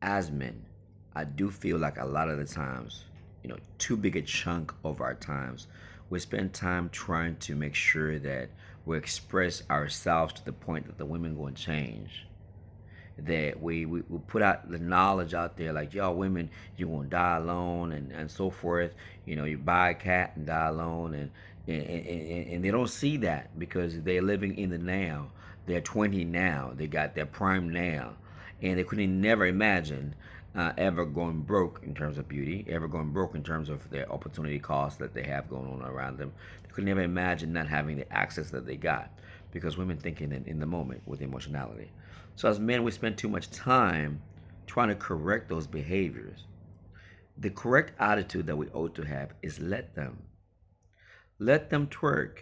As men, I do feel like a lot of the times, too big a chunk of our times, we spend time trying to make sure that we express ourselves to the point that the women going to change. That we put out the knowledge out there like, y'all women, you won't die alone and so forth. You buy a cat and die alone, and they don't see that because they're living in the now. They're 20 now. They got their prime now, and they couldn't never imagine ever going broke in terms of beauty, ever going broke in terms of their opportunity costs that they have going on around them. They could never imagine not having the access that they got because women thinking in the moment with emotionality. So as men, we spend too much time trying to correct those behaviors. The correct attitude that we ought to have is let them. Let them twerk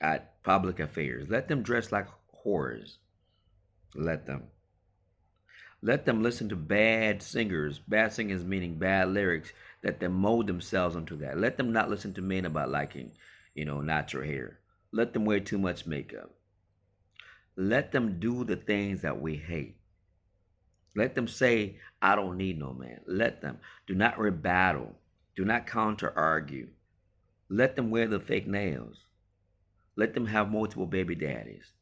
at public affairs. Let them dress like whores. Let them. Let them listen to bad singers. Bad singers meaning bad lyrics that they mold themselves into that. Let them not listen to men about liking, natural hair. Let them wear too much makeup. Let them do the things that we hate. Let them say, I don't need no man. Let them. Do not rebuttal. Do not counter argue. Let them wear the fake nails. Let them have multiple baby daddies.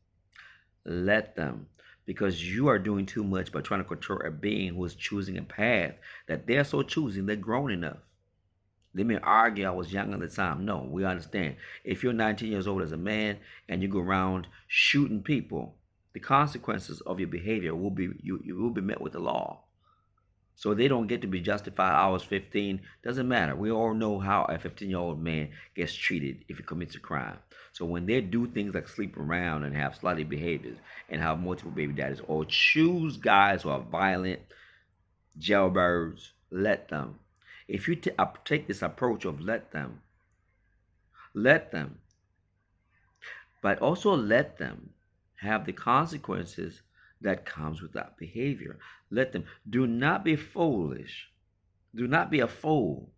Let them. Because you are doing too much by trying to control a being who is choosing a path that they're so choosing, they're grown enough. They may argue I was young at the time. No, we understand. If you're 19 years old as a man and you go around shooting people, the consequences of your behavior will be you will be met with the law. So they don't get to be justified. I was 15. Doesn't matter. We all know how a 15-year-old man gets treated if he commits a crime. So when they do things like sleep around and have slutty behaviors and have multiple baby daddies or choose guys who are violent, jailbirds, let them. If you take this approach of let them, but also let them have the consequences that comes with that behavior. Let them. Do not be foolish. Do not be a fool.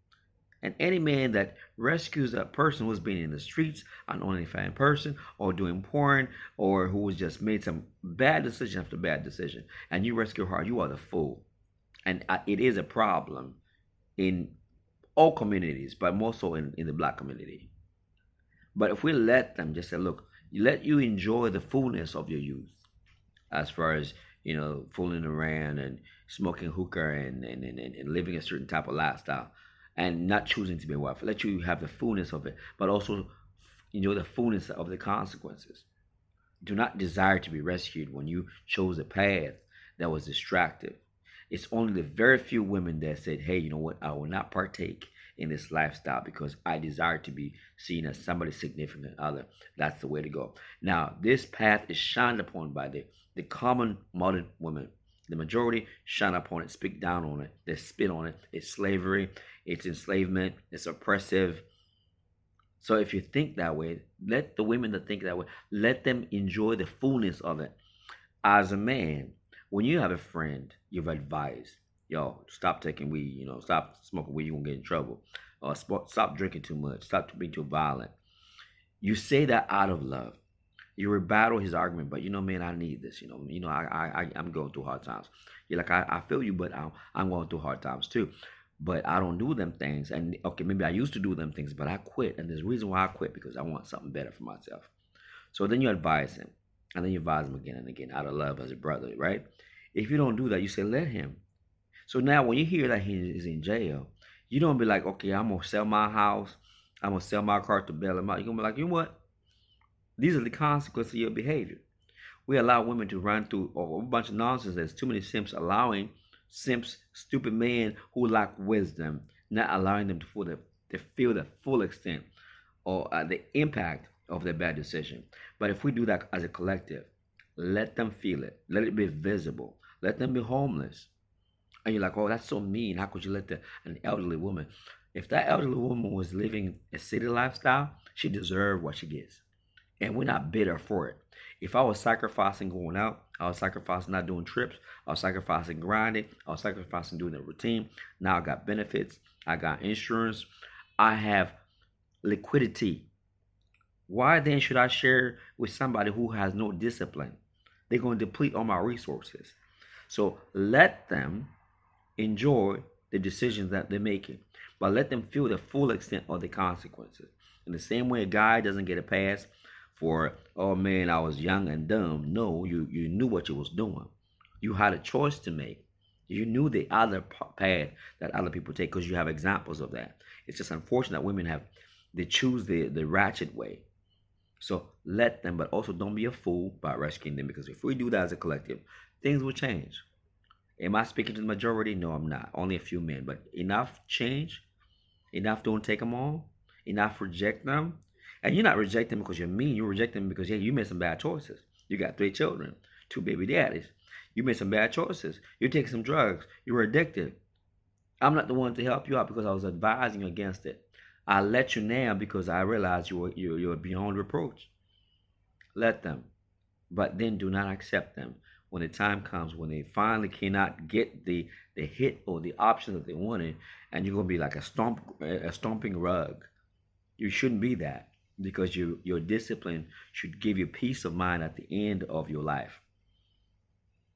And any man that rescues a person who's been in the streets, an unidentified person, or doing porn, or who has just made some bad decision after bad decision, and you rescue her, you are the fool. And it is a problem in all communities, but more so in the black community. But if we let them just say, look, let you enjoy the fullness of your youth, as far as fooling around and smoking hookah and living a certain type of lifestyle and not choosing to be a wife. Let you have the fullness of it, but also enjoy the fullness of the consequences. Do not desire to be rescued when you chose a path that was distractive. It's only the very few women that said, hey, you know what, I will not partake in this lifestyle because I desire to be seen as somebody's significant other. That's the way to go. Now, this path is shined upon by the common modern women. The majority shine upon it, speak down on it, they spit on it. It's slavery, it's enslavement, it's oppressive. So if you think that way, let the women that think that way, let them enjoy the fullness of it. As a man, when you have a friend, you've advised, yo, stop taking weed, stop smoking weed, you're gonna get in trouble. Or stop drinking too much, stop being too violent. You say that out of love. You rebuttal his argument, but man, I need this. I'm going through hard times. You're like, I feel you, but I'm going through hard times too. But I don't do them things. And okay, maybe I used to do them things, but I quit. And there's a reason why I quit because I want something better for myself. So then you advise him. And then you advise him again and again out of love as a brother, right? If you don't do that, you say, let him. So now when you hear that he is in jail, you don't be like, okay, I'm going to sell my house. I'm going to sell my car to bail him out. You're going to be like, you know what? These are the consequences of your behavior. We allow women to run through a whole bunch of nonsense. There's too many simps allowing simps, stupid men who lack wisdom, not allowing them to feel the full extent or the impact of their bad decision. But if we do that as a collective, let them feel it. Let it be visible. Let them be homeless. And you're like, oh, that's so mean. How could you let an elderly woman? If that elderly woman was living a city lifestyle, she deserved what she gets. And we're not bitter for it. If I was sacrificing going out, I was sacrificing not doing trips, I was sacrificing grinding, I was sacrificing doing the routine. Now I got benefits, I got insurance, I have liquidity. Why then should I share with somebody who has no discipline? They're going to deplete all my resources. So let them enjoy the decisions that they're making, but let them feel the full extent of the consequences. In the same way, a guy doesn't get a pass for, oh man, I was young and dumb. No, you knew what you was doing. You had a choice to make. You knew the other path that other people take because you have examples of that. It's just unfortunate that women have they choose the ratchet way. So let them, but also don't be a fool by rescuing them, because if we do that as a collective, things will change. Am I speaking to the majority? No, I'm not. Only a few men, but enough change, enough don't take them on, enough reject them. And you're not rejecting them because you're mean. You reject them because, yeah, you made some bad choices. You got 3 children, 2 baby daddies. You made some bad choices. You take some drugs. You were addicted. I'm not the one to help you out because I was advising you against it. I let you now because I realized you're beyond reproach. Let them, but then do not accept them when the time comes when they finally cannot get the hit or the option that they wanted, and you're gonna be like a stomping rug. You shouldn't be that, because your discipline should give you peace of mind at the end of your life.